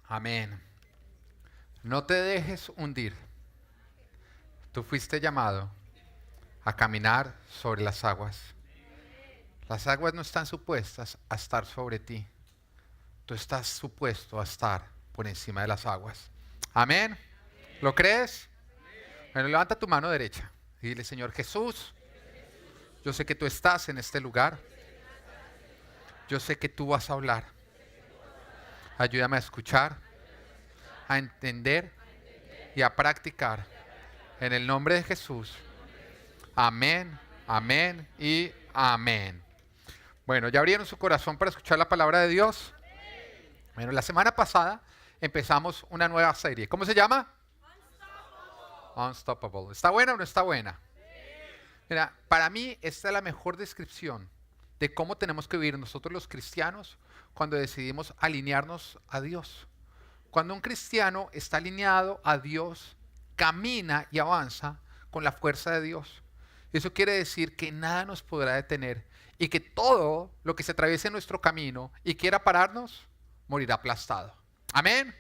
Amén. No te dejes hundir. Tú fuiste llamado a caminar sobre las aguas. Las aguas no están supuestas a estar sobre ti. Tú estás supuesto a estar por encima de las aguas. Amén. ¿Lo crees? Bueno, levanta tu mano derecha y dile: Señor Jesús, yo sé que tú estás en este lugar. Yo sé que tú vas a hablar. Ayúdame a escuchar, a entender y a practicar. En el nombre de Jesús. Amén, amén y amén. Bueno, ¿ya abrieron su corazón para escuchar la palabra de Dios? Bueno, la semana pasada empezamos una nueva serie. ¿Cómo se llama? Unstoppable. ¿Está buena o no está buena? Mira, para mí esta es la mejor descripción de cómo tenemos que vivir nosotros los cristianos cuando decidimos alinearnos a Dios. Cuando un cristiano está alineado a Dios, camina y avanza con la fuerza de Dios. Eso quiere decir que nada nos podrá detener y que todo lo que se atraviese en nuestro camino y quiera pararnos, morirá aplastado. Amén.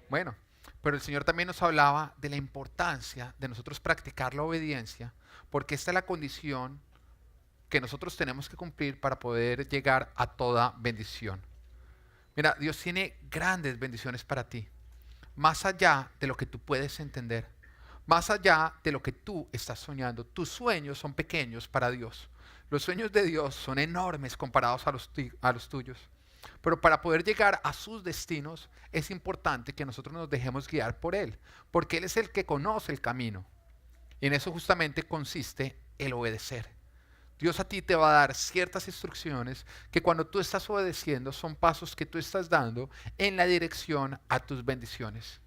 Bueno, pero el Señor también nos hablaba de la importancia de nosotros practicar la obediencia, porque esta es la condición que nosotros tenemos que cumplir para poder llegar a toda bendición. Mira, Dios tiene grandes bendiciones para ti, más allá de lo que tú puedes entender, más allá de lo que tú estás soñando. Tus sueños son pequeños para Dios. Los sueños de Dios son enormes comparados a los tuyos. Pero para poder llegar a sus destinos es importante que nosotros nos dejemos guiar por Él, porque Él es el que conoce el camino. Y en eso justamente consiste el obedecer. Dios a ti te va a dar ciertas instrucciones que cuando tú estás obedeciendo son pasos que tú estás dando en la dirección a tus bendiciones.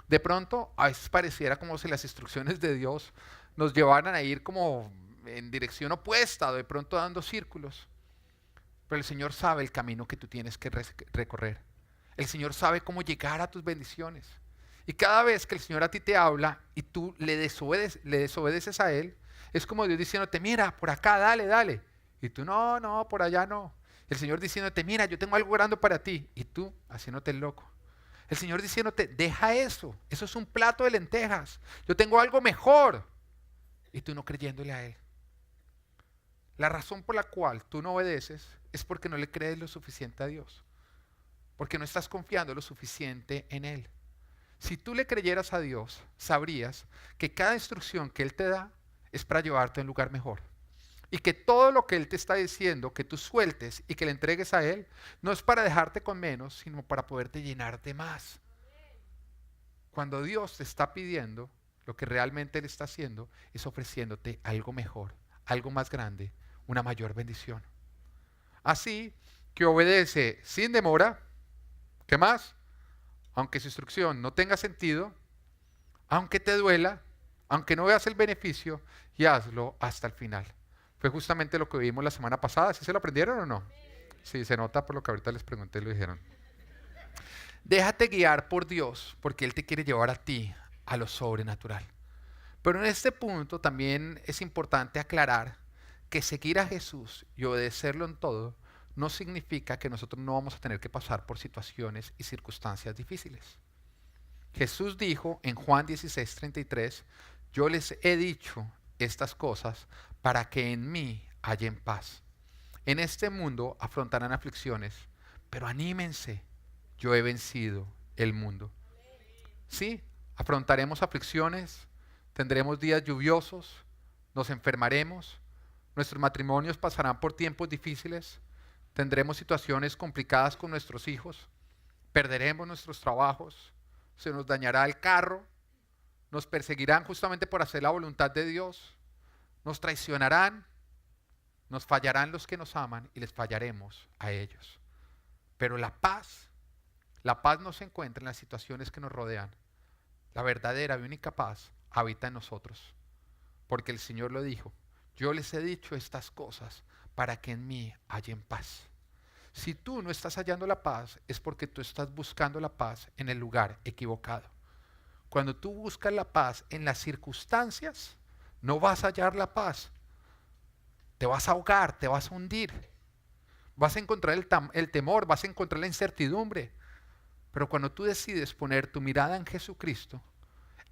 De pronto, a veces pareciera como si las instrucciones de Dios nos llevaran a ir como en dirección opuesta, de pronto dando círculos. Pero el Señor sabe el camino que tú tienes que recorrer. El Señor sabe cómo llegar a tus bendiciones. Y cada vez que el Señor a ti te habla y tú le desobedeces a Él, es como Dios diciéndote: mira, por acá, dale, dale. Y tú: no, no, por allá no. El Señor diciéndote: mira, yo tengo algo grande para ti. Y tú haciéndote el loco. El Señor diciéndote: deja eso. Eso es un plato de lentejas. Yo tengo algo mejor. Y tú no creyéndole a Él. La razón por la cual tú no obedeces es porque no le crees lo suficiente a Dios. Porque no estás confiando lo suficiente en Él. Si tú le creyeras a Dios, sabrías que cada instrucción que Él te da es para llevarte a un lugar mejor. Y que todo lo que Él te está diciendo, que tú sueltes y que le entregues a Él, no es para dejarte con menos, sino para poderte llenar de más. Cuando Dios te está pidiendo, lo que realmente Él está haciendo es ofreciéndote algo mejor, algo más grande, una mayor bendición. Así que obedece sin demora. ¿Qué más? Aunque su instrucción no tenga sentido, aunque te duela, aunque no veas el beneficio, y hazlo hasta el final. Fue justamente lo que vimos la semana pasada. ¿Sí se lo aprendieron o no? Sí, se nota por lo que ahorita les pregunté y lo dijeron. Déjate guiar por Dios, porque Él te quiere llevar a ti a lo sobrenatural. Pero en este punto también es importante aclarar que seguir a Jesús y obedecerlo en todo no significa que nosotros no vamos a tener que pasar por situaciones y circunstancias difíciles. Jesús dijo en Juan 16:33: yo les he dicho estas cosas para que en mí hallen paz. En este mundo afrontarán aflicciones, pero anímense, yo he vencido el mundo. Sí, afrontaremos aflicciones, tendremos días lluviosos, nos enfermaremos, nuestros matrimonios pasarán por tiempos difíciles, tendremos situaciones complicadas con nuestros hijos, perderemos nuestros trabajos, se nos dañará el carro, nos perseguirán justamente por hacer la voluntad de Dios, nos traicionarán, nos fallarán los que nos aman y les fallaremos a ellos. Pero la paz no se encuentra en las situaciones que nos rodean. La verdadera y única paz habita en nosotros. Porque el Señor lo dijo: yo les he dicho estas cosas para que en mí hallen paz. Si tú no estás hallando la paz, es porque tú estás buscando la paz en el lugar equivocado. Cuando tú buscas la paz en las circunstancias, no vas a hallar la paz. Te vas a ahogar, te vas a hundir. Vas a encontrar el temor, vas a encontrar la incertidumbre. Pero cuando tú decides poner tu mirada en Jesucristo,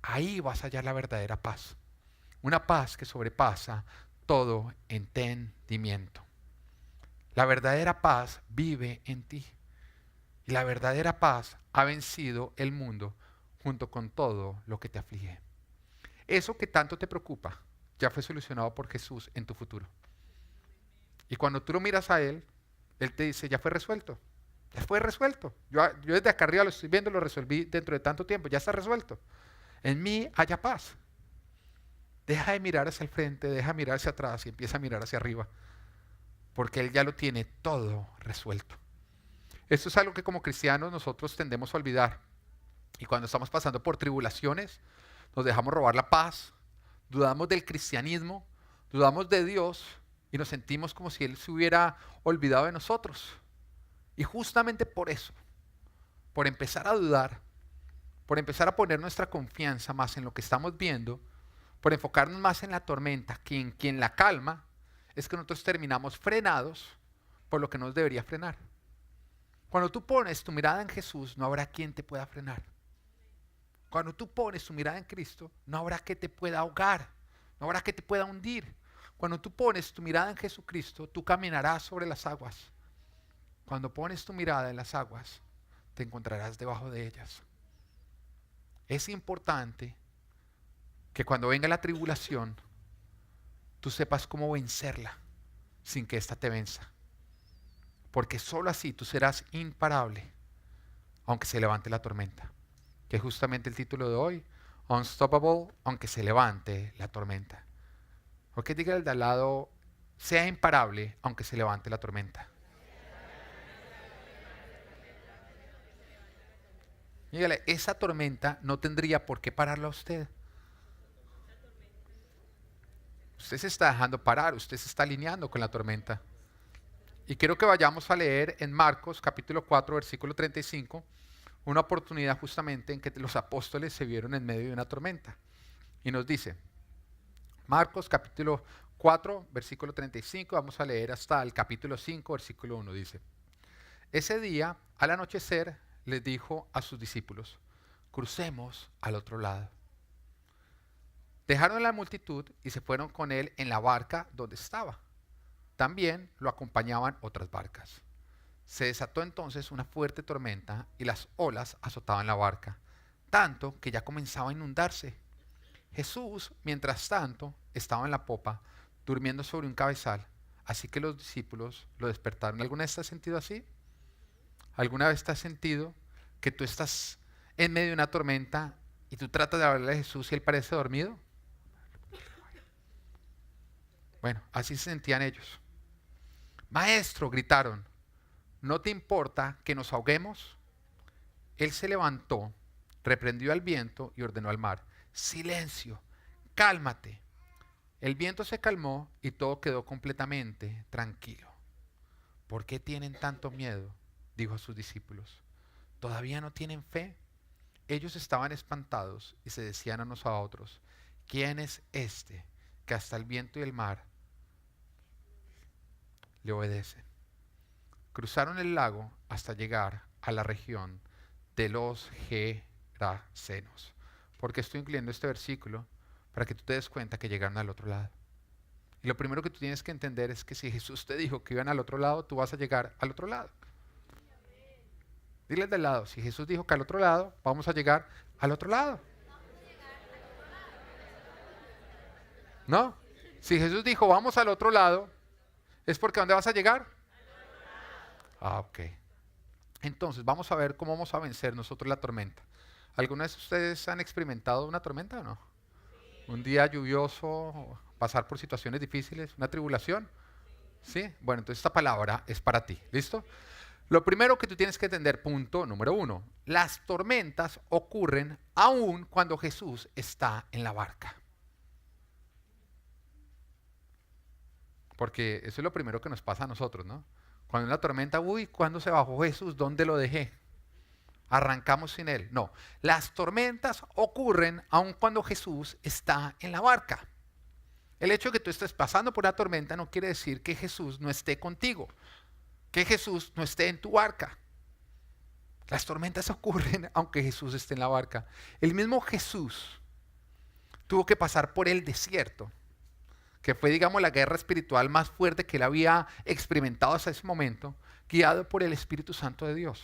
ahí vas a hallar la verdadera paz. Una paz que sobrepasa todo entendimiento. La verdadera paz vive en ti. Y la verdadera paz ha vencido el mundo junto con todo lo que te aflige. Eso que tanto te preocupa ya fue solucionado por Jesús en tu futuro. Y cuando tú lo miras a Él, Él te dice, ya fue resuelto. Ya fue resuelto. Yo desde acá arriba lo estoy viendo, lo resolví dentro de tanto tiempo. Ya está resuelto. En mí haya paz. Deja de mirar hacia el frente, deja de mirar hacia atrás y empieza a mirar hacia arriba. Porque Él ya lo tiene todo resuelto. Esto es algo que como cristianos nosotros tendemos a olvidar. Y cuando estamos pasando por tribulaciones, nos dejamos robar la paz, dudamos del cristianismo, dudamos de Dios y nos sentimos como si Él se hubiera olvidado de nosotros. Y justamente por eso, por empezar a dudar, por empezar a poner nuestra confianza más en lo que estamos viendo, por enfocarnos más en la tormenta que en quien la calma, es que nosotros terminamos frenados por lo que nos debería frenar. Cuando tú pones tu mirada en Jesús, no habrá quien te pueda frenar. Cuando tú pones tu mirada en Cristo, no habrá que te pueda ahogar, no habrá que te pueda hundir. Cuando tú pones tu mirada en Jesucristo, tú caminarás sobre las aguas. Cuando pones tu mirada en las aguas, te encontrarás debajo de ellas. Es importante que cuando venga la tribulación, tú sepas cómo vencerla sin que ésta te venza. Porque solo así tú serás imparable, aunque se levante la tormenta. Que es justamente el título de hoy, Unstoppable, aunque se levante la tormenta. Porque diga el de al lado, sea imparable, aunque se levante la tormenta. Dígale, esa tormenta no tendría por qué pararla a usted. Usted se está dejando parar, usted se está alineando con la tormenta. Y quiero que vayamos a leer en Marcos capítulo 4, versículo 35, una oportunidad justamente en que los apóstoles se vieron en medio de una tormenta. Y nos dice, Marcos capítulo 4, versículo 35, vamos a leer hasta el capítulo 5, versículo 1, dice, ese día, al anochecer, les dijo a sus discípulos, crucemos al otro lado. Dejaron la multitud y se fueron con él en la barca donde estaba. También lo acompañaban otras barcas. Se desató entonces una fuerte tormenta y las olas azotaban la barca, tanto que ya comenzaba a inundarse. Jesús, mientras tanto, estaba en la popa, durmiendo sobre un cabezal, así que los discípulos lo despertaron. ¿Alguna vez te has sentido así? ¿Alguna vez te has sentido que tú estás en medio de una tormenta y tú tratas de hablarle a Jesús y él parece dormido? Bueno, así se sentían ellos. Maestro, gritaron, ¿no te importa que nos ahoguemos? Él se levantó, reprendió al viento y ordenó al mar, silencio, cálmate. El viento se calmó y todo quedó completamente tranquilo. ¿Por qué tienen tanto miedo?, dijo a sus discípulos. ¿Todavía no tienen fe? Ellos estaban espantados y se decían unos a otros, ¿quién es este que hasta el viento y el mar le obedecen? Cruzaron el lago hasta llegar a la región de los Gerasenos. ¿Por qué estoy incluyendo este versículo? Para que tú te des cuenta que llegaron al otro lado. Y lo primero que tú tienes que entender es que si Jesús te dijo que iban al otro lado, tú vas a llegar al otro lado. Dile del lado, si Jesús dijo que al otro lado, vamos a llegar al otro lado. ¿No? Si Jesús dijo vamos al otro lado, ¿es porque ¿a dónde vas a llegar? Ah, ok. Entonces, vamos a ver cómo vamos a vencer nosotros la tormenta. ¿Alguna vez ustedes han experimentado una tormenta o no? Un día lluvioso, pasar por situaciones difíciles, una tribulación. ¿Sí? Bueno, entonces esta palabra es para ti. ¿Listo? Lo primero que tú tienes que entender, punto número 1, las tormentas ocurren aún cuando Jesús está en la barca. Porque eso es lo primero que nos pasa a nosotros, ¿no? Cuando en la tormenta, uy, ¿cuándo se bajó Jesús? ¿Dónde lo dejé? Arrancamos sin él. No, las tormentas ocurren aun cuando Jesús está en la barca. El hecho de que tú estés pasando por la tormenta no quiere decir que Jesús no esté contigo, que Jesús no esté en tu barca. Las tormentas ocurren aunque Jesús esté en la barca. El mismo Jesús tuvo que pasar por el desierto, que fue, digamos, la guerra espiritual más fuerte que él había experimentado hasta ese momento, guiado por el Espíritu Santo de Dios.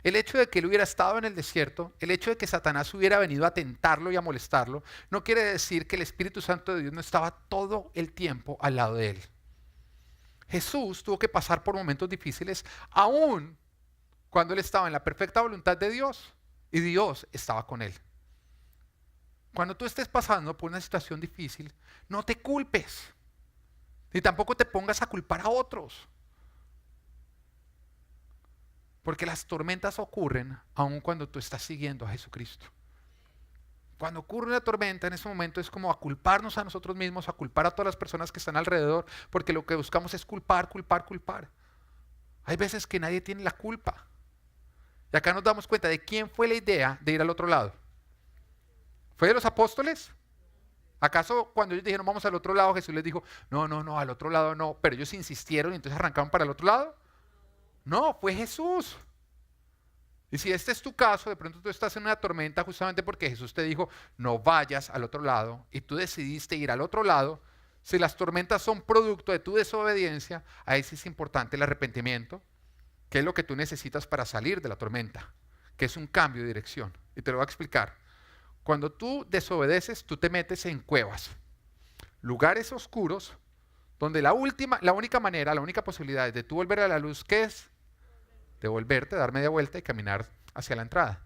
El hecho de que él hubiera estado en el desierto, el hecho de que Satanás hubiera venido a tentarlo y a molestarlo, no quiere decir que el Espíritu Santo de Dios no estaba todo el tiempo al lado de él. Jesús tuvo que pasar por momentos difíciles, aún cuando él estaba en la perfecta voluntad de Dios y Dios estaba con él. Cuando tú estés pasando por una situación difícil, no te culpes, ni tampoco te pongas a culpar a otros. Porque las tormentas ocurren aun cuando tú estás siguiendo a Jesucristo. Cuando ocurre una tormenta, en ese momento es como a culparnos a nosotros mismos, a culpar a todas las personas que están alrededor, porque lo que buscamos es culpar, culpar, culpar. Hay veces que nadie tiene la culpa. Y acá nos damos cuenta de quién fue la idea de ir al otro lado. ¿Fue de los apóstoles? ¿Acaso cuando ellos dijeron vamos al otro lado, Jesús les dijo, no, no, no, al otro lado no, pero ellos insistieron y entonces arrancaron para el otro lado? No, fue Jesús. Y si este es tu caso, de pronto tú estás en una tormenta justamente porque Jesús te dijo, no vayas al otro lado, y tú decidiste ir al otro lado. Si las tormentas son producto de tu desobediencia, ahí sí es importante el arrepentimiento, que es lo que tú necesitas para salir de la tormenta, que es un cambio de dirección. Y te lo voy a explicar. Cuando tú desobedeces, tú te metes en cuevas, lugares oscuros, donde la única manera, la única posibilidad de tú volver a la luz, ¿qué es? Devolverte, dar media vuelta y caminar hacia la entrada.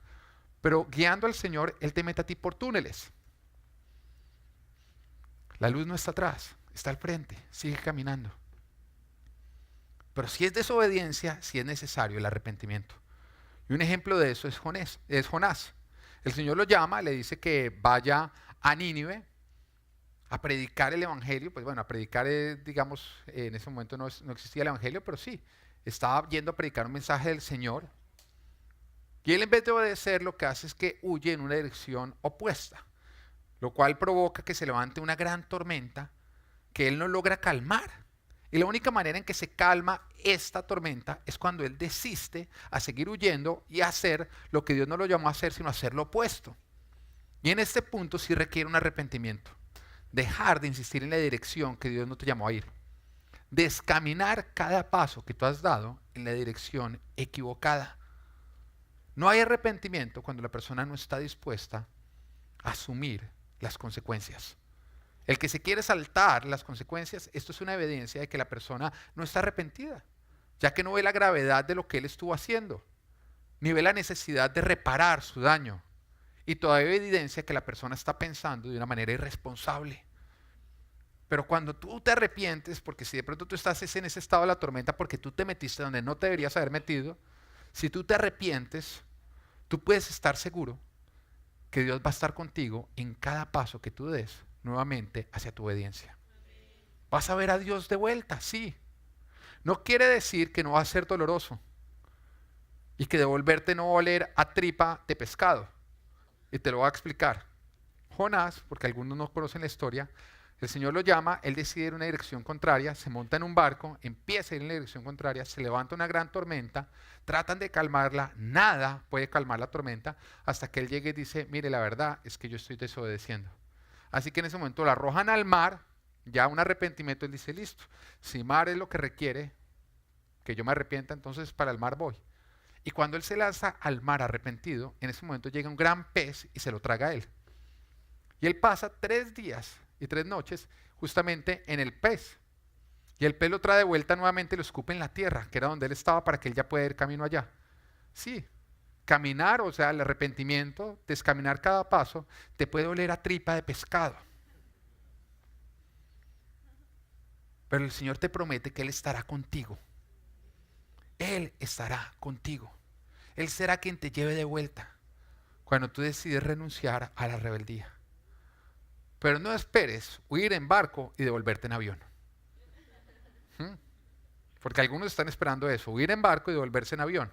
Pero guiando al Señor, Él te mete a ti por túneles. La luz no está atrás, está al frente, sigue caminando. Pero si es desobediencia, sí es necesario el arrepentimiento. Y un ejemplo de eso es Jonás. El Señor lo llama, le dice que vaya a Nínive a predicar el Evangelio. Pues bueno, a predicar, digamos, en ese momento no existía el Evangelio, pero sí, estaba yendo a predicar un mensaje del Señor. Y él, en vez de obedecer, lo que hace es que huye en una dirección opuesta, lo cual provoca que se levante una gran tormenta que él no logra calmar. Y la única manera en que se calma esta tormenta es cuando él desiste a seguir huyendo y a hacer lo que Dios no lo llamó a hacer, sino a hacer lo opuesto. Y en este punto sí requiere un arrepentimiento. Dejar de insistir en la dirección que Dios no te llamó a ir. Descaminar cada paso que tú has dado en la dirección equivocada. No hay arrepentimiento cuando la persona no está dispuesta a asumir las consecuencias. El que se quiere saltar las consecuencias, esto es una evidencia de que la persona no está arrepentida, ya que no ve la gravedad de lo que él estuvo haciendo, ni ve la necesidad de reparar su daño, y todavía evidencia que la persona está pensando de una manera irresponsable. Pero cuando tú te arrepientes, porque si de pronto tú estás en ese estado de la tormenta porque tú te metiste donde no te deberías haber metido, si tú te arrepientes, tú puedes estar seguro que Dios va a estar contigo en cada paso que tú des nuevamente hacia tu obediencia. Vas a ver a Dios de vuelta, sí. No quiere decir que no va a ser doloroso y que devolverte no va a oler a tripa de pescado. Y te lo voy a explicar. Jonás, porque algunos no conocen la historia, el Señor lo llama, él decide ir en una dirección contraria, se monta en un barco, empieza a ir en la dirección contraria, se levanta una gran tormenta, tratan de calmarla, nada puede calmar la tormenta, hasta que él llegue y dice, mire, la verdad es que yo estoy desobedeciendo. Así que en ese momento la arrojan al mar, ya un arrepentimiento, él dice, listo, si mar es lo que requiere que yo me arrepienta, entonces para el mar voy. Y cuando él se lanza al mar arrepentido, en ese momento llega un gran pez y se lo traga a él. Y él pasa 3 días y 3 noches justamente en el pez. Y el pez lo trae de vuelta nuevamente y lo escupe en la tierra, que era donde él estaba, para que él ya pueda ir camino allá. Sí, caminar, o sea, el arrepentimiento, descaminar cada paso, te puede oler a tripa de pescado. Pero el Señor te promete que Él estará contigo. Él estará contigo. Él será quien te lleve de vuelta cuando tú decides renunciar a la rebeldía. Pero no esperes huir en barco y devolverte en avión. Porque algunos están esperando eso, huir en barco y devolverse en avión.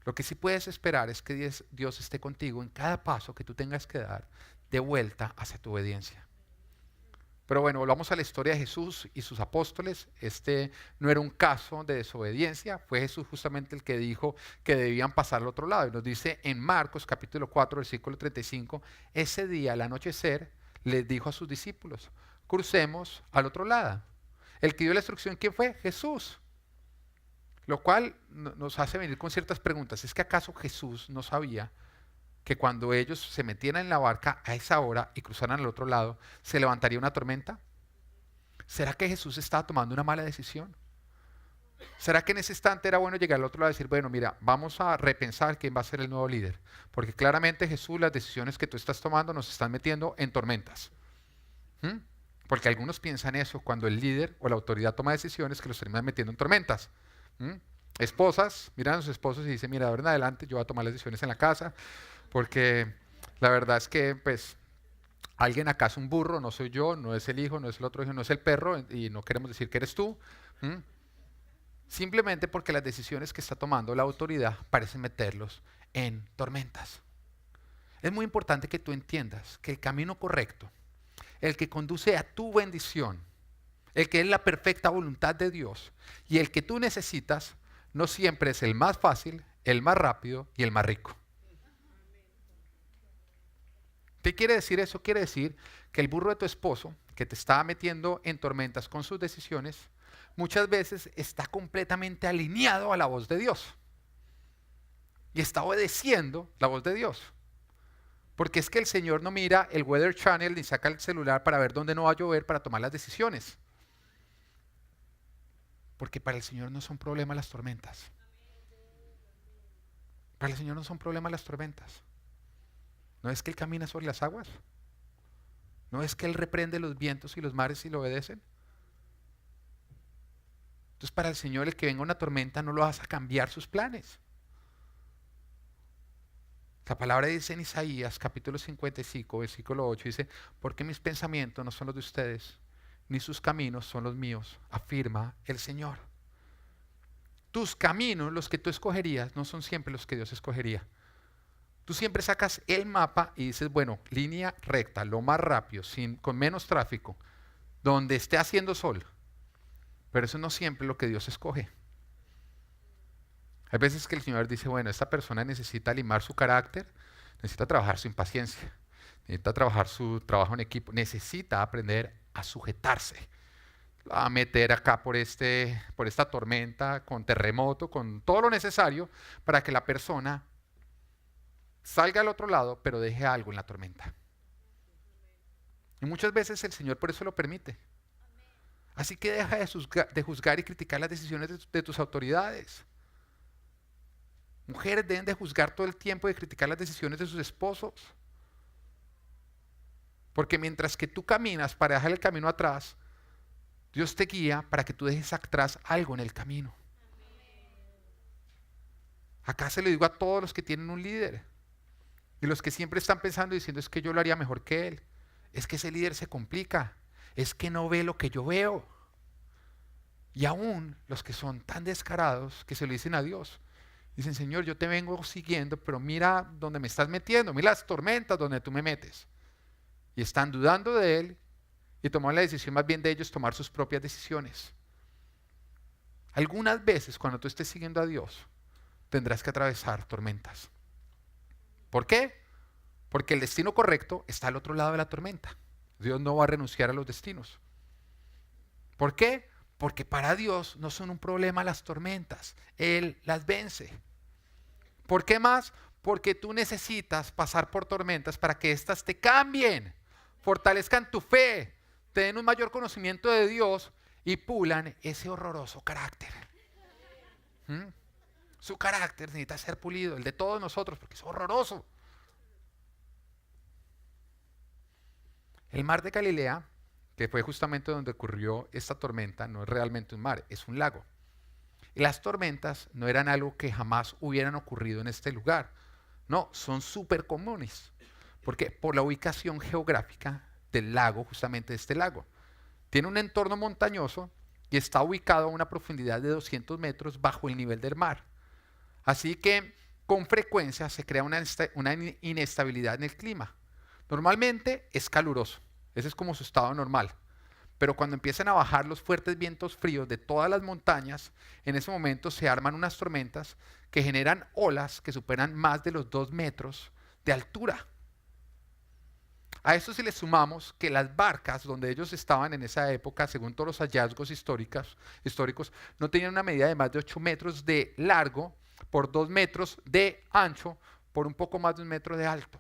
Lo que sí puedes esperar es que Dios esté contigo en cada paso que tú tengas que dar de vuelta hacia tu obediencia. Pero bueno, volvamos a la historia de Jesús y sus apóstoles. Este no era un caso de desobediencia, fue Jesús justamente el que dijo que debían pasar al otro lado. Y nos dice en Marcos capítulo 4, versículo 35, ese día al anochecer les dijo a sus discípulos, crucemos al otro lado. El que dio la instrucción, ¿quién fue? Jesús. Lo cual nos hace venir con ciertas preguntas. ¿Es que acaso Jesús no sabía que cuando ellos se metieran en la barca a esa hora y cruzaran al otro lado, se levantaría una tormenta? ¿Será que Jesús estaba tomando una mala decisión? ¿Será que en ese instante era bueno llegar al otro lado y decir, bueno, mira, vamos a repensar quién va a ser el nuevo líder? Porque claramente Jesús, las decisiones que tú estás tomando nos están metiendo en tormentas. ¿Mm? Porque algunos piensan eso cuando el líder o la autoridad toma decisiones que los terminan metiendo en tormentas. ¿Mm? Esposas miran a sus esposos y dicen, mira, de ahora en adelante yo voy a tomar las decisiones en la casa, porque la verdad es que, pues, alguien acá es un burro, no soy yo, no es el hijo, no es el otro hijo, no es el perro, y no queremos decir que eres tú. ¿Mm? Simplemente porque las decisiones que está tomando la autoridad parecen meterlos en tormentas. Es muy importante que tú entiendas que el camino correcto, el que conduce a tu bendición, el que es la perfecta voluntad de Dios y el que tú necesitas, no siempre es el más fácil, el más rápido y el más rico. ¿Qué quiere decir eso? Quiere decir que el burro de tu esposo, que te está metiendo en tormentas con sus decisiones, muchas veces está completamente alineado a la voz de Dios y está obedeciendo la voz de Dios. Porque es que el Señor no mira el Weather Channel ni saca el celular para ver dónde no va a llover para tomar las decisiones. Porque para el Señor no son problemas las tormentas. Para el Señor no son problemas las tormentas. ¿No es que Él camina sobre las aguas? ¿No es que Él reprende los vientos y los mares y lo obedecen? Entonces para el Señor el que venga una tormenta no lo hace a cambiar sus planes. La palabra dice en Isaías capítulo 55, versículo 8, dice, porque mis pensamientos no son los de ustedes, ni sus caminos son los míos, afirma el Señor. Tus caminos, los que tú escogerías, no son siempre los que Dios escogería. Tú siempre sacas el mapa y dices, bueno, línea recta, lo más rápido, con menos tráfico, donde esté haciendo sol. Pero eso no siempre es lo que Dios escoge. Hay veces que el Señor dice, bueno, esta persona necesita limar su carácter, necesita trabajar su impaciencia, necesita trabajar su trabajo en equipo, necesita aprender a sujetarse, a meter acá por esta tormenta, con terremoto, con todo lo necesario para que la persona salga al otro lado, pero deje algo en la tormenta. Y muchas veces el Señor por eso lo permite. Así que deja de juzgar y criticar las decisiones de tus autoridades. Mujeres deben de juzgar todo el tiempo y de criticar las decisiones de sus esposos. Porque mientras que tú caminas para dejar el camino atrás, Dios te guía para que tú dejes atrás algo en el camino. Acá se lo digo a todos los que tienen un líder. Y los que siempre están pensando y diciendo es que yo lo haría mejor que él. Es que ese líder se complica. Es que no ve lo que yo veo. Y aún los que son tan descarados que se lo dicen a Dios. Dicen, Señor, yo te vengo siguiendo, pero mira dónde me estás metiendo. Mira las tormentas donde tú me metes. Y están dudando de Él y toman la decisión más bien de ellos tomar sus propias decisiones. Algunas veces cuando tú estés siguiendo a Dios, tendrás que atravesar tormentas. ¿Por qué? Porque el destino correcto está al otro lado de la tormenta. Dios no va a renunciar a los destinos. ¿Por qué? Porque para Dios no son un problema las tormentas. Él las vence. ¿Por qué más? Porque tú necesitas pasar por tormentas para que éstas te cambien, fortalezcan tu fe, te den un mayor conocimiento de Dios y pulan ese horroroso carácter. Su carácter necesita ser pulido, el de todos nosotros, porque es horroroso. El mar de Galilea, que fue justamente donde ocurrió esta tormenta, no es realmente un mar, es un lago. Y las tormentas no eran algo que jamás hubieran ocurrido en este lugar. No, son súper comunes. ¿Por qué? Por la ubicación geográfica del lago, justamente de este lago. Tiene un entorno montañoso y está ubicado a una profundidad de 200 metros bajo el nivel del mar. Así que con frecuencia se crea una inestabilidad en el clima. Normalmente es caluroso, ese es como su estado normal. Pero cuando empiezan a bajar los fuertes vientos fríos de todas las montañas, en ese momento se arman unas tormentas que generan olas que superan más de los 2 metros de altura. A eso si le sumamos que las barcas donde ellos estaban en esa época, según todos los hallazgos históricos, no tenían una medida de más de 8 metros de largo por 2 metros de ancho por un poco más de 1 metro de alto.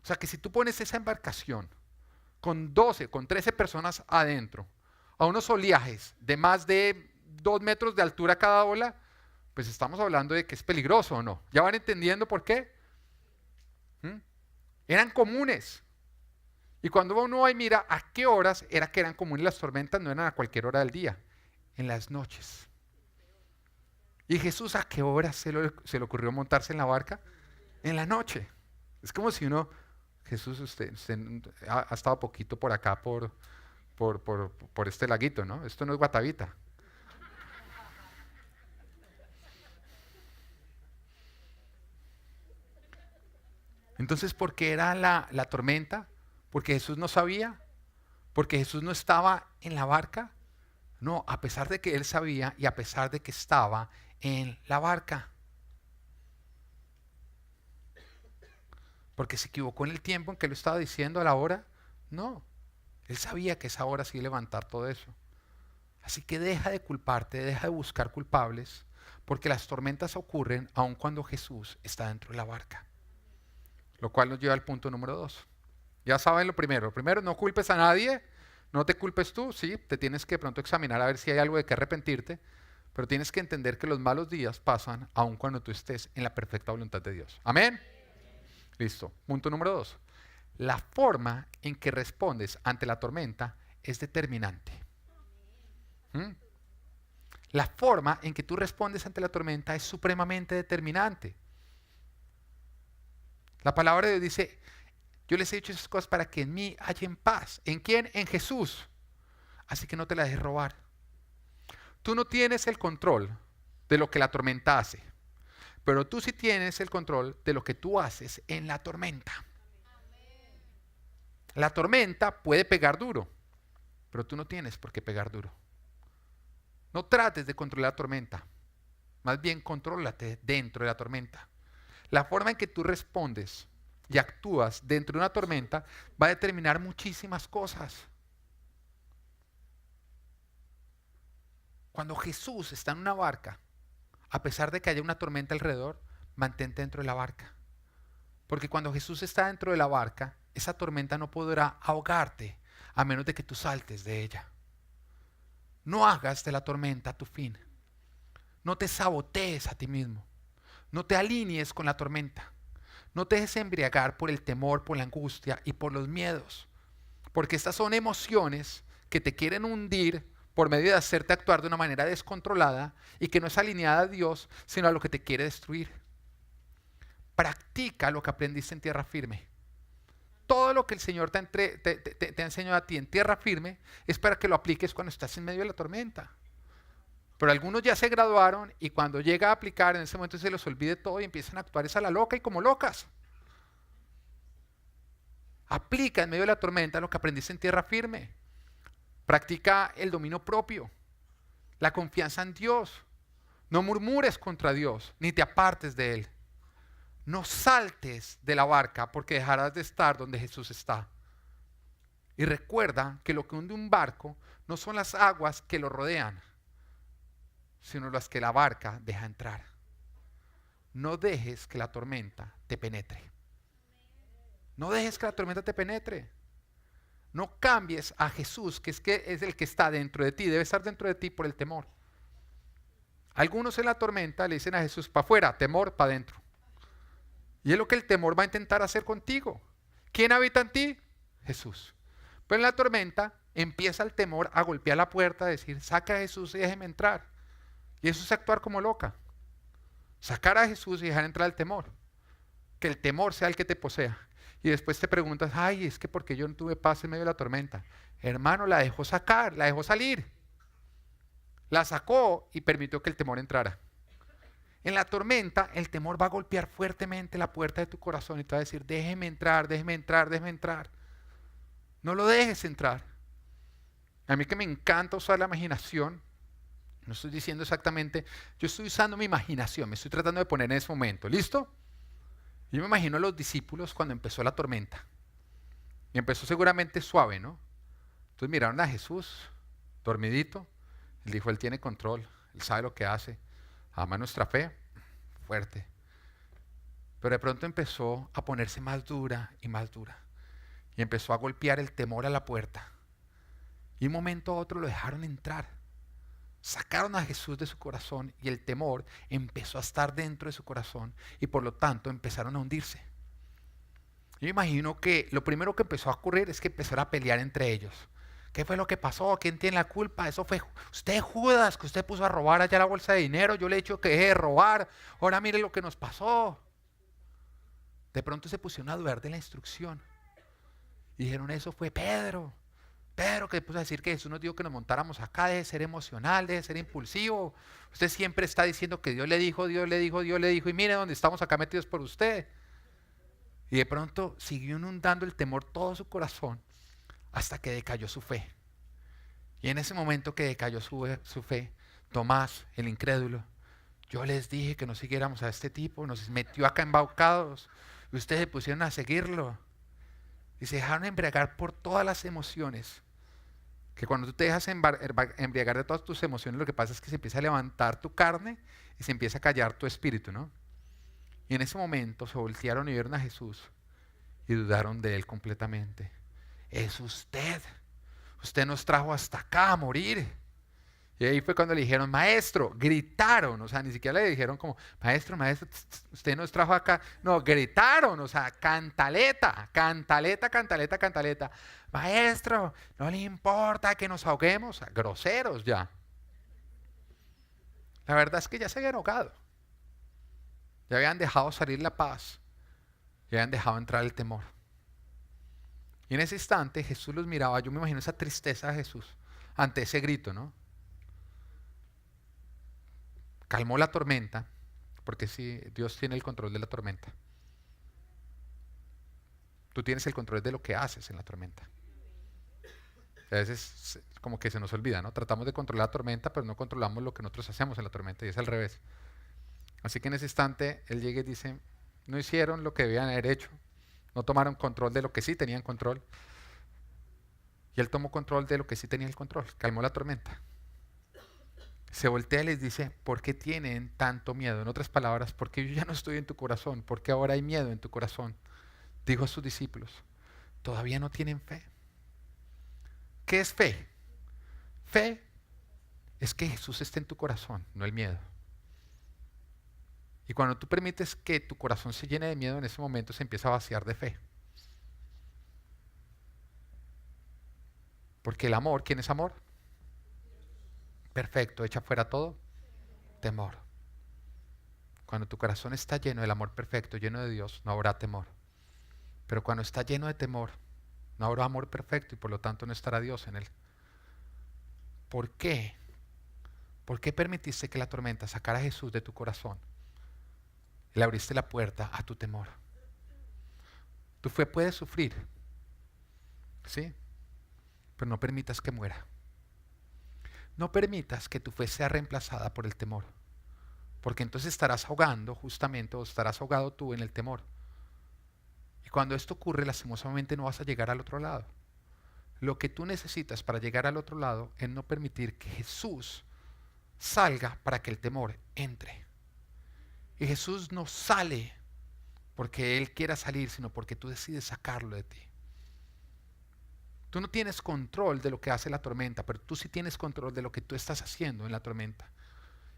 O sea que si tú pones esa embarcación con 12, con 13 personas adentro, a unos oleajes de más de 2 metros de altura cada ola, pues estamos hablando de que es peligroso o no. ¿Ya van entendiendo por qué? Eran comunes. Y cuando uno va y mira a qué horas era que eran comunes las tormentas, no eran a cualquier hora del día, en las noches. ¿Y Jesús a qué hora se le ocurrió montarse en la barca? En la noche. Es como si uno, Jesús, usted ha estado poquito por acá, por este laguito, ¿no? Esto no es Guatavita. Entonces, ¿por qué era la tormenta? ¿Porque Jesús no sabía? ¿Porque Jesús no estaba en la barca? No, a pesar de que él sabía y a pesar de que estaba en la barca. ¿Porque se equivocó en el tiempo en que lo estaba diciendo a la hora? No, él sabía que esa hora sí iba a levantar todo eso. Así que deja de culparte, deja de buscar culpables, porque las tormentas ocurren aun cuando Jesús está dentro de la barca. Lo cual nos lleva al punto número 2. Ya saben lo primero. Lo primero, no culpes a nadie, no te culpes tú, sí, te tienes que de pronto examinar a ver si hay algo de qué arrepentirte, pero tienes que entender que los malos días pasan aun cuando tú estés en la perfecta voluntad de Dios. Amén. Listo. Punto número 2. La forma en que respondes ante la tormenta es determinante. La forma en que tú respondes ante la tormenta es supremamente determinante. La palabra de Dios dice, yo les he dicho esas cosas para que en mí hallen paz. ¿En quién? En Jesús. Así que no te la dejes robar. Tú no tienes el control de lo que la tormenta hace, pero tú sí tienes el control de lo que tú haces en la tormenta. La tormenta puede pegar duro, pero tú no tienes por qué pegar duro. No trates de controlar la tormenta, más bien contrólate dentro de la tormenta. La forma en que tú respondes y actúas dentro de una tormenta va a determinar muchísimas cosas. Cuando Jesús está en una barca, a pesar de que haya una tormenta alrededor, mantente dentro de la barca. Porque cuando Jesús está dentro de la barca, esa tormenta no podrá ahogarte a menos de que tú saltes de ella. No hagas de la tormenta tu fin. No te sabotees a ti mismo. No te alinees con la tormenta. No te dejes embriagar por el temor, por la angustia y por los miedos. Porque estas son emociones que te quieren hundir por medio de hacerte actuar de una manera descontrolada y que no es alineada a Dios, sino a lo que te quiere destruir. Practica lo que aprendiste en tierra firme. Todo lo que el Señor te ha enseñado a ti en tierra firme es para que lo apliques cuando estás en medio de la tormenta. Pero algunos ya se graduaron y cuando llega a aplicar en ese momento se les olvide todo y empiezan a actuar esa la loca y como locas. Aplica en medio de la tormenta lo que aprendiste en tierra firme. Practica el dominio propio, la confianza en Dios. No murmures contra Dios, ni te apartes de Él. No saltes de la barca porque dejarás de estar donde Jesús está. Y recuerda que lo que hunde un barco no son las aguas que lo rodean, sino las que la barca deja entrar. No dejes que la tormenta te penetre. No dejes que la tormenta te penetre. No cambies a Jesús, que es el que está dentro de ti, debe estar dentro de ti por el temor. Algunos en la tormenta le dicen a Jesús, para afuera, temor, para adentro. Y es lo que el temor va a intentar hacer contigo. ¿Quién habita en ti? Jesús. Pero en la tormenta empieza el temor a golpear la puerta, a decir, saca a Jesús y déjeme entrar. Y eso es actuar como loca. Sacar a Jesús y dejar entrar el temor. Que el temor sea el que te posea. Y después te preguntas, ay, es que porque yo no tuve paz en medio de la tormenta. Hermano, la dejó sacar, la dejó salir. La sacó y permitió que el temor entrara. En la tormenta, el temor va a golpear fuertemente la puerta de tu corazón y te va a decir, déjeme entrar, déjeme entrar, déjeme entrar. No lo dejes entrar. A mí que me encanta usar la imaginación, no estoy diciendo exactamente, yo estoy usando mi imaginación, me estoy tratando de poner en ese momento. ¿Listo? Yo me imagino a los discípulos cuando empezó la tormenta. Y empezó seguramente suave, ¿no? Entonces miraron a Jesús, dormidito. Él dijo, Él tiene control, Él sabe lo que hace. Ama nuestra fe, fuerte. Pero de pronto empezó a ponerse más dura y más dura. Y empezó a golpear el temor a la puerta. Y un momento a otro lo dejaron entrar. Sacaron a Jesús de su corazón y el temor empezó a estar dentro de su corazón y por lo tanto empezaron a hundirse. Yo imagino que lo primero que empezó a ocurrir es que empezaron a pelear entre ellos. ¿Qué fue lo que pasó? ¿Quién tiene la culpa? Eso fue usted, Judas, que usted puso a robar allá la bolsa de dinero. Yo le he dicho que deje de robar. Ahora mire lo que nos pasó. De pronto se pusieron a dudar de la instrucción. Y dijeron, eso fue Pedro. Pedro que puso a decir que Jesús nos dijo que nos montáramos acá, debe ser emocional, debe ser impulsivo. Usted siempre está diciendo que Dios le dijo, Dios le dijo, Dios le dijo. Y mire dónde estamos acá metidos por usted. Y de pronto siguió inundando el temor todo su corazón hasta que decayó su fe. Y en ese momento que decayó su fe, Tomás, el incrédulo, yo les dije que no siguiéramos a este tipo, nos metió acá embaucados y ustedes se pusieron a seguirlo. Y se dejaron embriagar por todas las emociones. Que cuando tú te dejas embriagar de todas tus emociones, lo que pasa es que se empieza a levantar tu carne y se empieza a callar tu espíritu, ¿no? Y en ese momento se voltearon y vieron a Jesús y dudaron de Él completamente. Es usted. Usted nos trajo hasta acá a morir. Y ahí fue cuando le dijeron, maestro, gritaron, o sea, ni siquiera le dijeron como, maestro, maestro, usted nos trajo acá. No, gritaron, o sea, cantaleta, cantaleta, cantaleta, cantaleta. Maestro, no le importa que nos ahoguemos, o sea, groseros ya. La verdad es que ya se habían ahogado. Ya habían dejado salir la paz. Ya habían dejado entrar el temor. Y en ese instante Jesús los miraba, yo me imagino esa tristeza de Jesús ante ese grito, ¿no? Calmó la tormenta, porque sí, Dios tiene el control de la tormenta. Tú tienes el control de lo que haces en la tormenta. A veces como que se nos olvida, ¿no? Tratamos de controlar la tormenta, pero no controlamos lo que nosotros hacemos en la tormenta, y es al revés. Así que en ese instante Él llega y dice, no hicieron lo que debían haber hecho, no tomaron control de lo que sí tenían control, y Él tomó control de lo que sí tenía el control, calmó la tormenta. Se voltea y les dice, ¿por qué tienen tanto miedo? En otras palabras, ¿por qué yo ya no estoy en tu corazón? ¿Por qué ahora hay miedo en tu corazón? Dijo a sus discípulos, ¿todavía no tienen fe? ¿Qué es fe? Fe es que Jesús esté en tu corazón, no el miedo. Y cuando tú permites que tu corazón se llene de miedo, en ese momento se empieza a vaciar de fe. Porque el amor, ¿quién es amor? Perfecto, echa fuera todo temor. Cuando tu corazón está lleno del amor perfecto, lleno de Dios, no habrá temor. Pero cuando está lleno de temor, no habrá amor perfecto y por lo tanto no estará Dios en él. ¿Por qué? ¿Por qué permitiste que la tormenta sacara a Jesús de tu corazón? Y le abriste la puerta a tu temor. Tu fe puede sufrir, ¿sí? Pero no permitas que muera. No permitas que tu fe sea reemplazada por el temor. Porque entonces estarás ahogando justamente, o estarás ahogado tú en el temor. Y cuando esto ocurre, lastimosamente no vas a llegar al otro lado. Lo que tú necesitas para llegar al otro lado es no permitir que Jesús salga para que el temor entre. Y Jesús no sale porque Él quiera salir, sino porque tú decides sacarlo de ti. Tú no tienes control de lo que hace la tormenta, pero tú sí tienes control de lo que tú estás haciendo en la tormenta.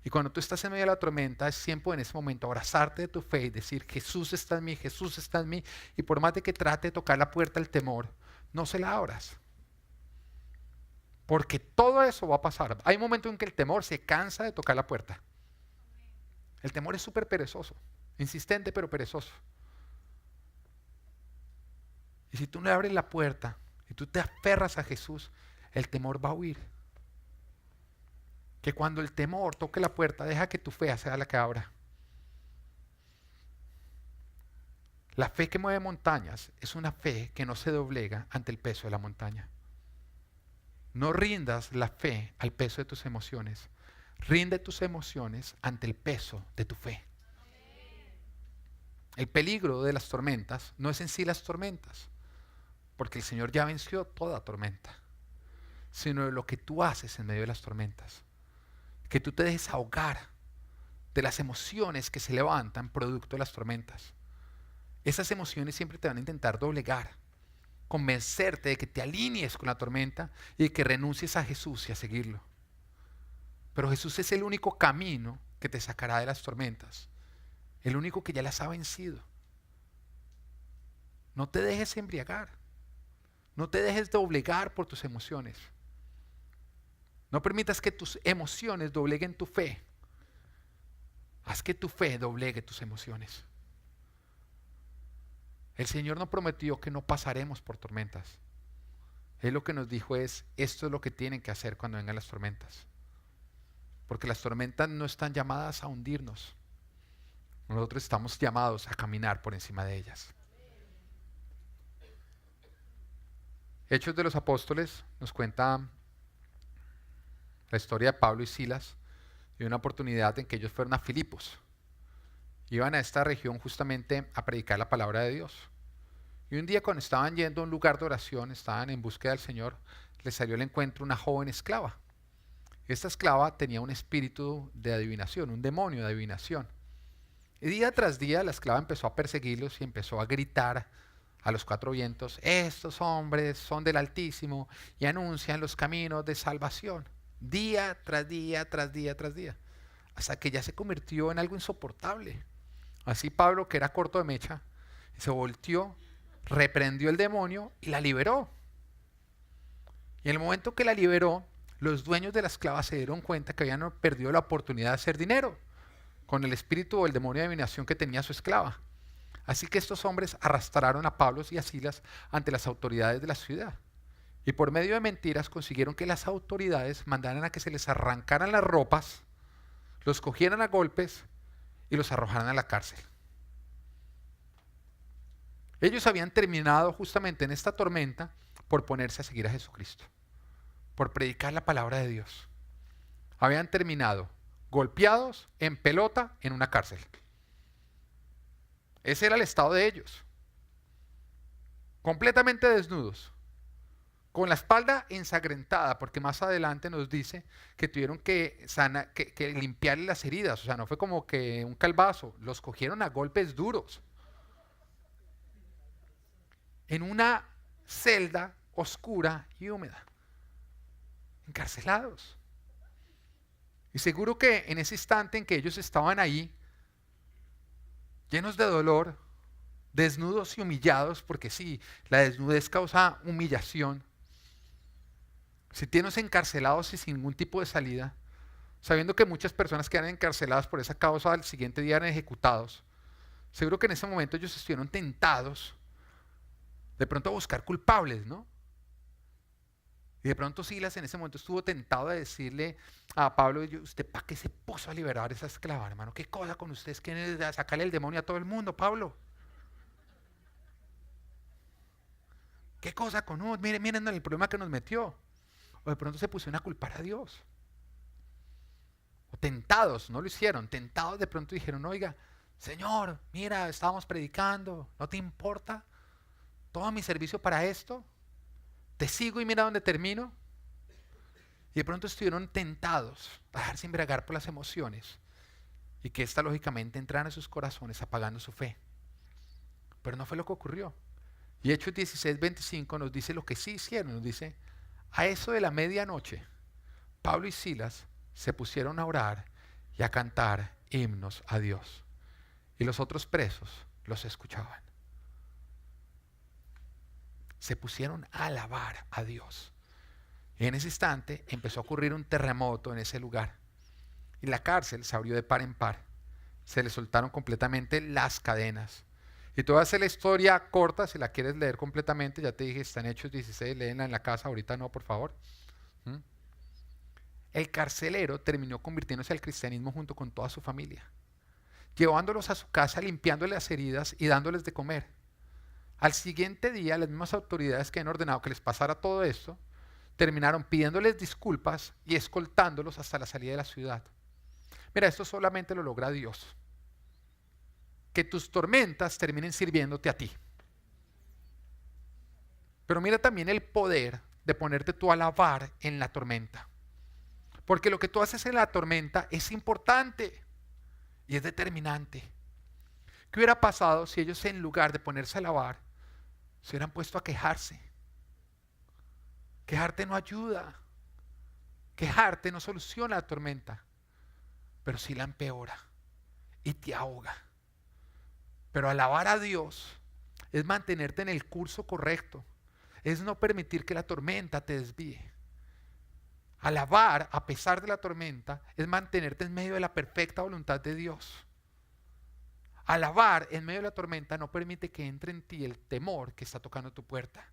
Y cuando tú estás en medio de la tormenta, es tiempo en ese momento abrazarte de tu fe y decir, Jesús está en mí, Jesús está en mí. Y por más de que trate de tocar la puerta del temor, no se la abras. Porque todo eso va a pasar. Hay un momento en que el temor se cansa de tocar la puerta. El temor es súper perezoso, insistente pero perezoso. Y si tú le abres la puerta y tú te aferras a Jesús, el temor va a huir. Que cuando el temor toque la puerta, deja que tu fe sea la que abra. La fe que mueve montañas es una fe que no se doblega ante el peso de la montaña. No rindas la fe al peso de tus emociones. Rinde tus emociones ante el peso de tu fe. El peligro de las tormentas no es en sí las tormentas, porque el Señor ya venció toda tormenta, sino de lo que tú haces en medio de las tormentas. Que tú te dejes ahogar de las emociones que se levantan producto de las tormentas. Esas emociones siempre te van a intentar doblegar, convencerte de que te alinees con la tormenta y de que renuncies a Jesús y a seguirlo. Pero Jesús es el único camino que te sacará de las tormentas, el único que ya las ha vencido. No te dejes embriagar, no te dejes doblegar por tus emociones. No permitas que tus emociones dobleguen tu fe. Haz que tu fe doblegue tus emociones. El Señor no prometió que no pasaremos por tormentas. Él lo que nos dijo es, esto es lo que tienen que hacer cuando vengan las tormentas. Porque las tormentas no están llamadas a hundirnos. Nosotros estamos llamados a caminar por encima de ellas. Hechos de los Apóstoles nos cuenta la historia de Pablo y Silas y una oportunidad en que ellos fueron a Filipos. Iban a esta región justamente a predicar la palabra de Dios. Y un día cuando estaban yendo a un lugar de oración, estaban en búsqueda del Señor, les salió al encuentro una joven esclava. Esta esclava tenía un espíritu de adivinación, un demonio de adivinación. Y día tras día la esclava empezó a perseguirlos y empezó a gritar a los cuatro vientos, estos hombres son del Altísimo y anuncian los caminos de salvación. Día tras día, tras día, tras día. Hasta que ya se convirtió en algo insoportable. Así Pablo, que era corto de mecha, se volteó, reprendió el demonio y la liberó. Y en el momento que la liberó, los dueños de la esclava se dieron cuenta que habían perdido la oportunidad de hacer dinero con el espíritu o el demonio de adivinación que tenía su esclava. Así que estos hombres arrastraron a Pablo y a Silas ante las autoridades de la ciudad. Y por medio de mentiras consiguieron que las autoridades mandaran a que se les arrancaran las ropas, los cogieran a golpes y los arrojaran a la cárcel. Ellos habían terminado justamente en esta tormenta por ponerse a seguir a Jesucristo, por predicar la palabra de Dios. Habían terminado golpeados en pelota en una cárcel. Ese era el estado de ellos. Completamente desnudos, con la espalda ensangrentada, porque más adelante nos dice que tuvieron que limpiarle las heridas. O sea, no fue como que un calvazo, los cogieron a golpes duros. En una celda oscura y húmeda. Encarcelados. Y seguro que en ese instante en que ellos estaban ahí, llenos de dolor, desnudos y humillados, porque sí, la desnudez causa humillación. Si tienes encarcelados y sin ningún tipo de salida, sabiendo que muchas personas quedan encarceladas por esa causa, al siguiente día eran ejecutados, seguro que en ese momento ellos estuvieron tentados de pronto a buscar culpables, ¿no? Y de pronto Silas en ese momento estuvo tentado de decirle a Pablo, ¿usted para qué se puso a liberar a esa esclava, hermano? ¿Qué cosa con ustedes? ¿Quieren sacarle el demonio a todo el mundo, Pablo? ¿Qué cosa con uno? Miren el problema que nos metió. O de pronto se pusieron a culpar a Dios. O tentados, no lo hicieron. Tentados de pronto dijeron, oiga, Señor, mira, estábamos predicando, ¿no te importa? Toma mi servicio para esto. Te sigo y mira dónde termino. Y de pronto estuvieron tentados a dejarse embriagar por las emociones y que esta lógicamente entrara en sus corazones apagando su fe. Pero no fue lo que ocurrió. Y Hechos 16:25 nos dice lo que sí hicieron. Nos dice, a eso de la medianoche, Pablo y Silas se pusieron a orar y a cantar himnos a Dios. Y los otros presos los escuchaban. Se pusieron a alabar a Dios. Y en ese instante empezó a ocurrir un terremoto en ese lugar. Y la cárcel se abrió de par en par. Se le soltaron completamente las cadenas. Y te voy a hacer la historia corta, si la quieres leer completamente, ya te dije, está en Hechos 16, léenla en la casa, ahorita no, por favor. El carcelero terminó convirtiéndose al cristianismo junto con toda su familia, llevándolos a su casa, limpiándoles las heridas y dándoles de comer. Al siguiente día, las mismas autoridades que han ordenado que les pasara todo esto, terminaron pidiéndoles disculpas y escoltándolos hasta la salida de la ciudad. Mira, esto solamente lo logra Dios. Que tus tormentas terminen sirviéndote a ti. Pero mira también el poder de ponerte tú a alabar en la tormenta. Porque lo que tú haces en la tormenta es importante y es determinante. ¿Qué hubiera pasado si ellos en lugar de ponerse a alabar se hubieran puesto a quejarse? Quejarte no ayuda. Quejarte no soluciona la tormenta, pero sí la empeora y te ahoga. Pero alabar a Dios es mantenerte en el curso correcto, es no permitir que la tormenta te desvíe. Alabar a pesar de la tormenta es mantenerte en medio de la perfecta voluntad de Dios. Alabar en medio de la tormenta no permite que entre en ti el temor que está tocando tu puerta.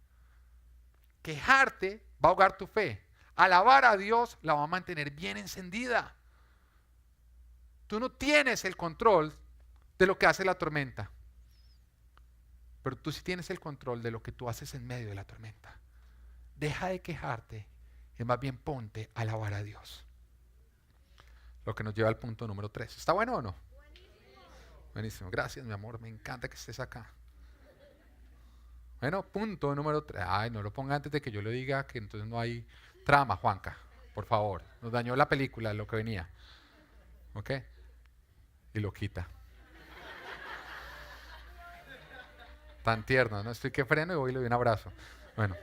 Quejarte va a ahogar tu fe. Alabar a Dios la va a mantener bien encendida. Tú no tienes el control de lo que hace la tormenta, pero tú sí tienes el control de lo que tú haces en medio de la tormenta. Deja de quejarte y más bien ponte a alabar a Dios. Lo que nos lleva al punto número 3. ¿Está bueno o no? Buenísimo, gracias mi amor, me encanta que estés acá. Bueno, punto número 3. Ay, no lo ponga antes de que yo le diga, que entonces no hay trama, Juanca, por favor. Nos dañó la película, lo que venía. ¿Ok? Y lo quita. Tan tierno, ¿no? Estoy que freno y voy y le doy un abrazo. Bueno,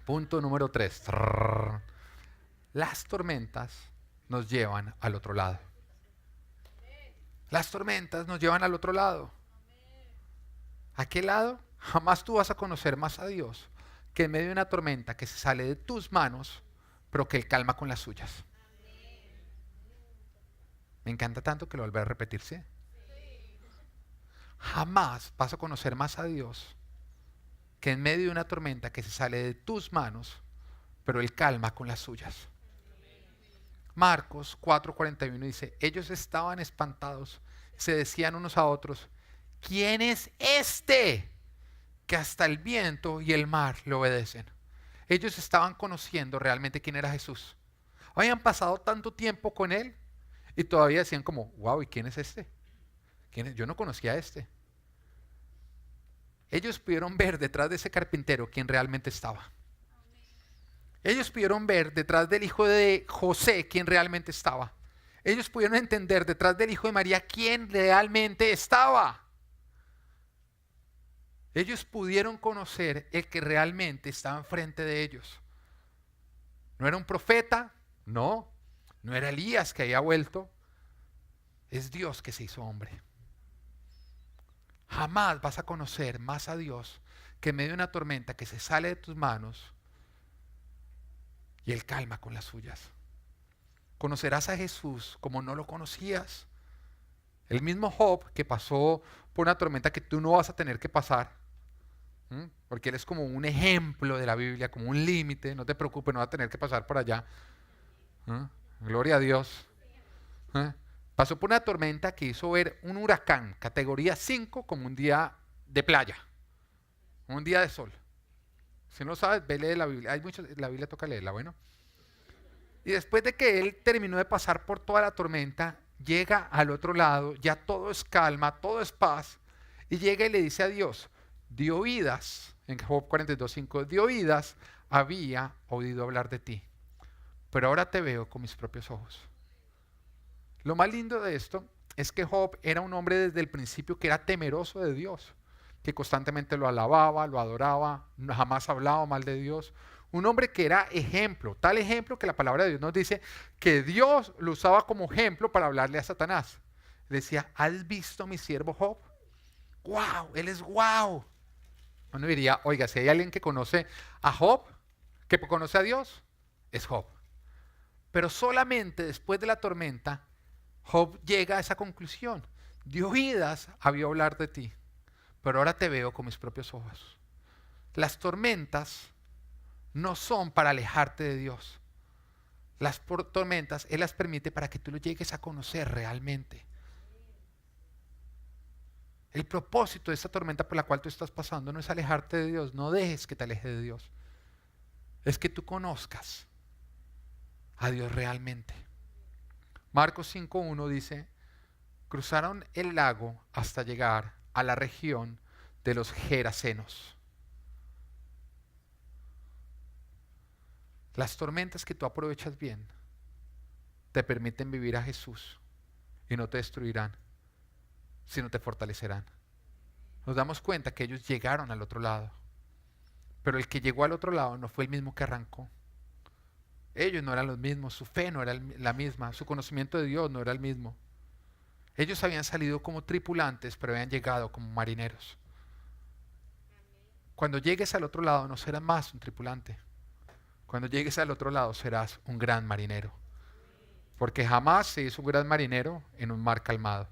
punto número 3. Las tormentas nos llevan al otro lado. Las tormentas nos llevan al otro lado. ¿A qué lado? Jamás tú vas a conocer más a Dios que en medio de una tormenta que se sale de tus manos, pero que Él calma con las suyas. Me encanta tanto que lo vuelva a repetirse. Jamás vas a conocer más a Dios que en medio de una tormenta que se sale de tus manos, pero Él calma con las suyas. Marcos 4:41 dice, ellos estaban espantados, se decían unos a otros, ¿quién es este que hasta el viento y el mar le obedecen? Ellos estaban conociendo realmente quién era Jesús. Habían pasado tanto tiempo con Él y todavía decían como, wow, ¿y quién es este? ¿Quién es? Yo no conocía a este. Ellos pudieron ver detrás de ese carpintero quién realmente estaba. Ellos pudieron ver detrás del hijo de José quién realmente estaba. Ellos pudieron entender detrás del hijo de María quién realmente estaba. Ellos pudieron conocer el que realmente estaba enfrente de ellos. No era un profeta, no era Elías que había vuelto, es Dios que se hizo hombre. Jamás vas a conocer más a Dios que en medio de una tormenta que se sale de tus manos y Él calma con las suyas. Conocerás a Jesús como no lo conocías. El mismo Job que pasó por una tormenta que tú no vas a tener que pasar, porque Él es como un ejemplo de la Biblia, como un límite. No te preocupes, no vas a tener que pasar por allá. Gloria a Dios. Pasó por una tormenta que hizo ver un huracán categoría 5 como un día de playa, un día de sol. Si no lo sabes, ve leer la Biblia. Hay muchos, la Biblia toca leerla, bueno. Y después de que él terminó de pasar por toda la tormenta, llega al otro lado, ya todo es calma, todo es paz, y llega y le dice a Dios, de oídas, en Job 42:5, de oídas había oído hablar de ti, pero ahora te veo con mis propios ojos. Lo más lindo de esto es que Job era un hombre desde el principio que era temeroso de Dios, que constantemente lo alababa, lo adoraba, jamás hablaba mal de Dios. Un hombre que era ejemplo, tal ejemplo que la palabra de Dios nos dice que Dios lo usaba como ejemplo para hablarle a Satanás. Le decía, ¿has visto a mi siervo Job? ¡Wow! Él es wow. Uno diría, oiga, si hay alguien que conoce a Job, que conoce a Dios, es Job. Pero solamente después de la tormenta, Job llega a esa conclusión. De oídas había hablar de ti, pero ahora te veo con mis propios ojos. Las tormentas no son para alejarte de Dios. Las tormentas Él las permite para que tú lo llegues a conocer realmente. El propósito de esta tormenta por la cual tú estás pasando no es alejarte de Dios. No dejes que te aleje de Dios. es que tú conozcas a Dios realmente. Marcos 5:1 dice: cruzaron el lago hasta llegar a la región de los Gerasenos. Las tormentas que tú aprovechas bien te permiten vivir a Jesús y no te destruirán, sino te fortalecerán. Nos damos cuenta que ellos llegaron al otro lado, pero el que llegó al otro lado no fue el mismo que arrancó. Ellos no eran los mismos, su fe no era la misma, su conocimiento de Dios no era el mismo. Ellos habían salido como tripulantes, pero habían llegado como marineros. Cuando llegues al otro lado no serás más un tripulante. Cuando llegues al otro lado serás un gran marinero. Porque jamás se hizo un gran marinero en un mar calmado.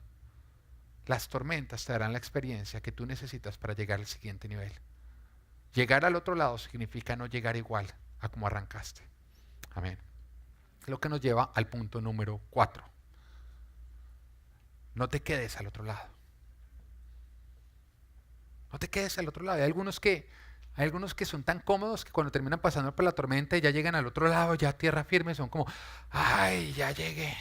Las tormentas te darán la experiencia que tú necesitas para llegar al siguiente nivel. Llegar al otro lado significa no llegar igual a como arrancaste. Amén. Lo que nos lleva al punto número 4. No te quedes al otro lado. No te quedes al otro lado. Hay algunos que son tan cómodos que cuando terminan pasando por la tormenta y ya llegan al otro lado, ya a tierra firme, son como, ay, ya llegué.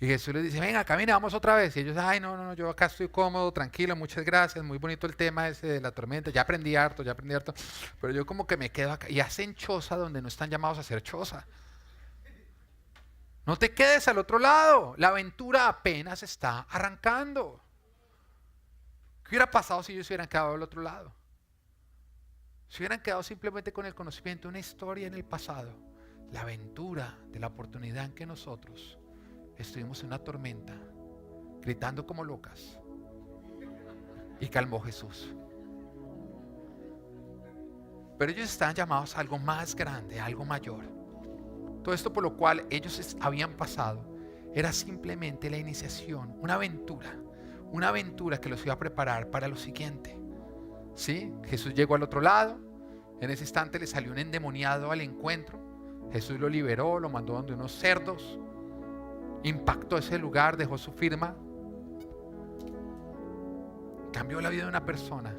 Y Jesús les dice, venga, camina, vamos otra vez. Y ellos, ay, no, yo acá estoy cómodo, tranquilo, muchas gracias, muy bonito el tema ese de la tormenta, ya aprendí harto, pero yo como que me quedo acá. Y hacen choza donde no están llamados a hacer choza. No te quedes al otro lado, la aventura apenas está arrancando. ¿Qué hubiera pasado si ellos se hubieran quedado al otro lado? Si hubieran quedado simplemente con el conocimiento de una historia en el pasado, la aventura de la oportunidad en que nosotros estuvimos en una tormenta, gritando como locas, y calmó Jesús. Pero ellos estaban llamados a algo más grande, a algo mayor. Todo esto por lo cual ellos habían pasado era simplemente la iniciación, una aventura que los iba a preparar para lo siguiente. ¿Sí? Jesús llegó al otro lado, en ese instante le salió un endemoniado al encuentro. Jesús lo liberó, lo mandó donde unos cerdos, impactó ese lugar, dejó su firma, cambió la vida de una persona,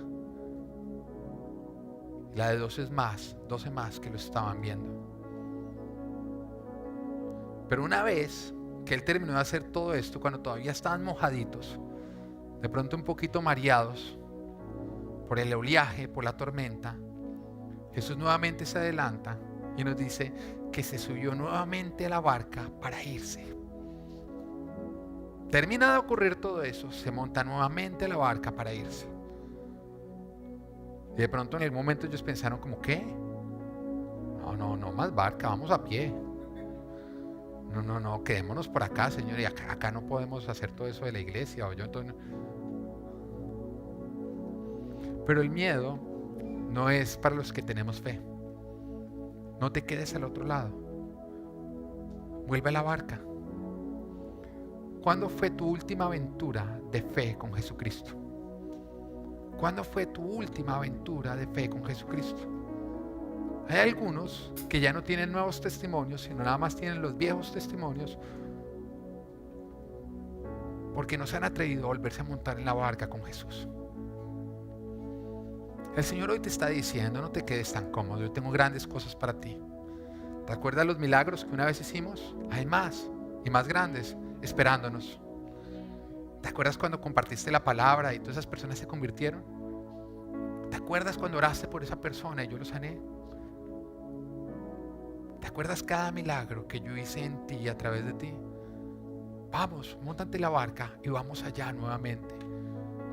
la de 12 más que lo estaban viendo. Pero una vez que él terminó de hacer todo esto, cuando todavía estaban mojaditos, de pronto un poquito mareados por el oleaje, por la tormenta, Jesús nuevamente se adelanta y nos dice que se subió nuevamente a la barca para irse. Termina de ocurrir todo eso, se monta nuevamente a la barca para irse. Y de pronto en el momento ellos pensaron como, ¿qué? No más barca, vamos a pie. No, quedémonos por acá, Señor, y acá no podemos hacer todo eso de la iglesia. Pero el miedo no es para los que tenemos fe. No te quedes al otro lado. Vuelve a la barca. ¿Cuándo fue tu última aventura de fe con Jesucristo? ¿Cuándo fue tu última aventura de fe con Jesucristo? Hay algunos que ya no tienen nuevos testimonios, sino nada más tienen los viejos testimonios, porque no se han atrevido a volverse a montar en la barca con Jesús. El Señor hoy te está diciendo, no te quedes tan cómodo, yo tengo grandes cosas para ti. ¿Te acuerdas los milagros que una vez hicimos? Hay más y más grandes esperándonos. ¿Te acuerdas cuando compartiste la palabra y todas esas personas se convirtieron? ¿Te acuerdas cuando oraste por esa persona y yo lo sané? ¿Te acuerdas cada milagro que yo hice en ti y a través de ti? Vamos, móntate en la barca y vamos allá nuevamente.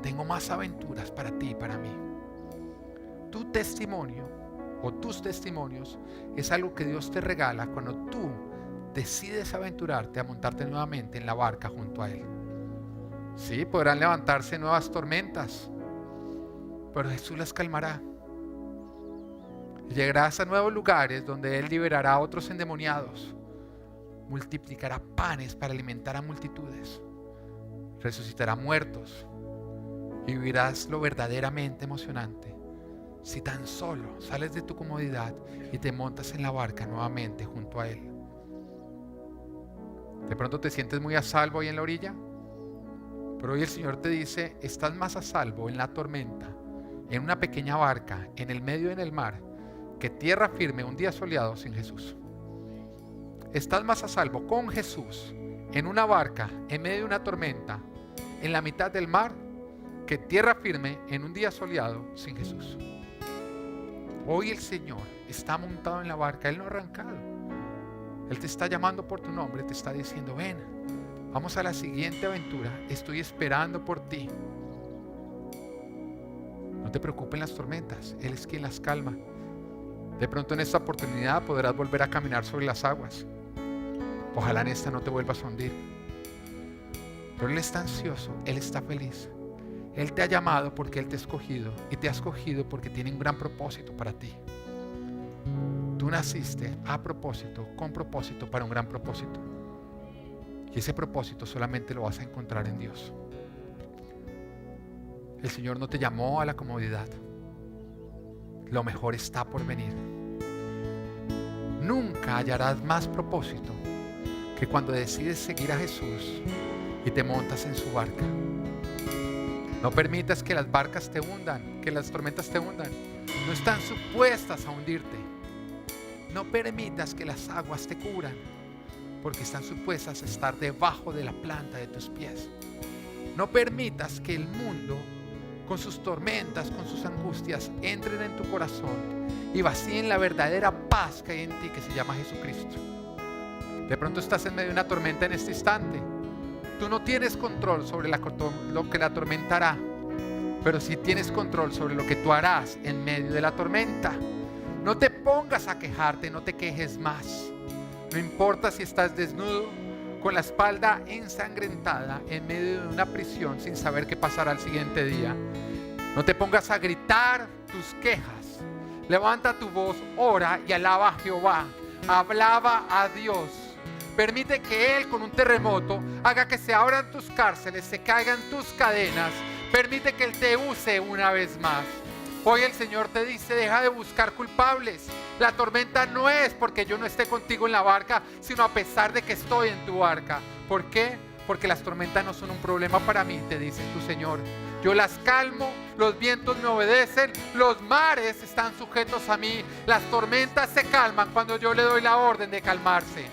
Tengo más aventuras para ti y para mí. Tu testimonio o tus testimonios es algo que Dios te regala cuando tú decides aventurarte a montarte nuevamente en la barca junto a Él. Sí, podrán levantarse nuevas tormentas, pero Jesús las calmará. Llegarás a nuevos lugares donde Él liberará a otros endemoniados, multiplicará panes para alimentar a multitudes, resucitará muertos y vivirás lo verdaderamente emocionante si tan solo sales de tu comodidad y te montas en la barca nuevamente junto a Él. De pronto te sientes muy a salvo ahí en la orilla, pero hoy el Señor te dice, estás más a salvo en la tormenta, en una pequeña barca, en el medio del mar, que tierra firme un día soleado sin Jesús. Estás más a salvo con Jesús en una barca, en medio de una tormenta, en la mitad del mar, que tierra firme en un día soleado sin Jesús. Hoy el Señor está montado en la barca, Él no ha arrancado. Él te está llamando por tu nombre, te está diciendo: ven, vamos a la siguiente aventura, estoy esperando por ti. No te preocupen las tormentas, Él es quien las calma. De pronto en esta oportunidad podrás volver a caminar sobre las aguas. Ojalá en esta no te vuelvas a hundir. Pero Él está ansioso, Él está feliz. Él te ha llamado porque Él te ha escogido, y te ha escogido porque tiene un gran propósito para ti. Tú naciste a propósito, con propósito, para un gran propósito. Y ese propósito solamente lo vas a encontrar en Dios. El Señor no te llamó a la comodidad. Lo mejor está por venir. Nunca hallarás más propósito que cuando decides seguir a Jesús y te montas en su barca. No permitas que las barcas te hundan, que las tormentas te hundan. No están supuestas a hundirte. No permitas que las aguas te cubran, porque están supuestas a estar debajo de la planta de tus pies. No permitas que el mundo, con sus tormentas, con sus angustias, entren en tu corazón y vacíen la verdadera paz que hay en ti, que se llama Jesucristo. De pronto estás en medio de una tormenta en este instante. Tú no tienes control sobre lo que la tormenta hará, pero sí tienes control sobre lo que tú harás en medio de la tormenta. No te pongas a quejarte, no te quejes más. No importa si estás desnudo, con la espalda ensangrentada, en medio de una prisión, sin saber qué pasará al siguiente día. No te pongas a gritar tus quejas. Levanta tu voz, ora y alaba a Jehová. Alaba a Dios. Permite que Él, con un terremoto, haga que se abran tus cárceles, se caigan tus cadenas. Permite que Él te use una vez más. Hoy el Señor te dice: deja de buscar culpables. La tormenta no es porque yo no esté contigo en la barca, sino a pesar de que estoy en tu barca. ¿Por qué? Porque las tormentas no son un problema para mí, te dice tu Señor. Yo las calmo, los vientos me obedecen, los mares están sujetos a mí. Las tormentas se calman cuando yo le doy la orden de calmarse.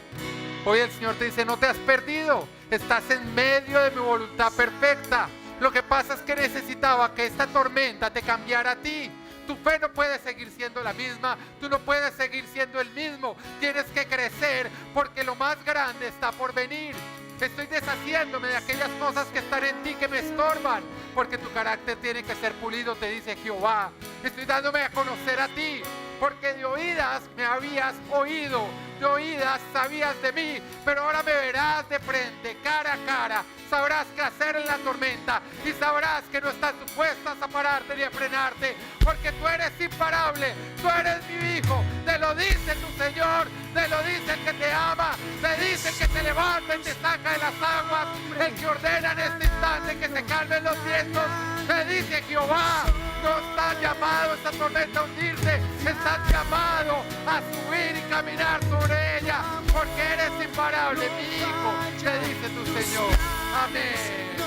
Hoy el Señor te dice: no te has perdido, estás en medio de mi voluntad perfecta. Lo que pasa es que necesitaba que esta tormenta te cambiara a ti. Tu fe no puede seguir siendo la misma, tú no puedes seguir siendo el mismo. Tienes que crecer porque lo más grande está por venir. Estoy deshaciéndome de aquellas cosas que están en ti que me estorban, porque tu carácter tiene que ser pulido, te dice Jehová. Estoy dándome a conocer a ti, porque de oídas me habías oído, de oídas sabías de mí, pero ahora me verás de frente, cara a cara. Sabrás qué hacer en la tormenta y sabrás que no estás supuestas a pararte ni a frenarte, porque tú eres imparable, tú eres mi hijo. Te lo dice tu Señor, te lo dice el que te ama, te dice el que te levanta y te saca de las aguas, el que ordena en este instante que se calmen los vientos. Te dice Jehová: no estás llamado esta tormenta a hundirte, estás llamado a subir y caminar sobre ella, porque eres imparable, mi hijo, te dice tu Señor. Amén.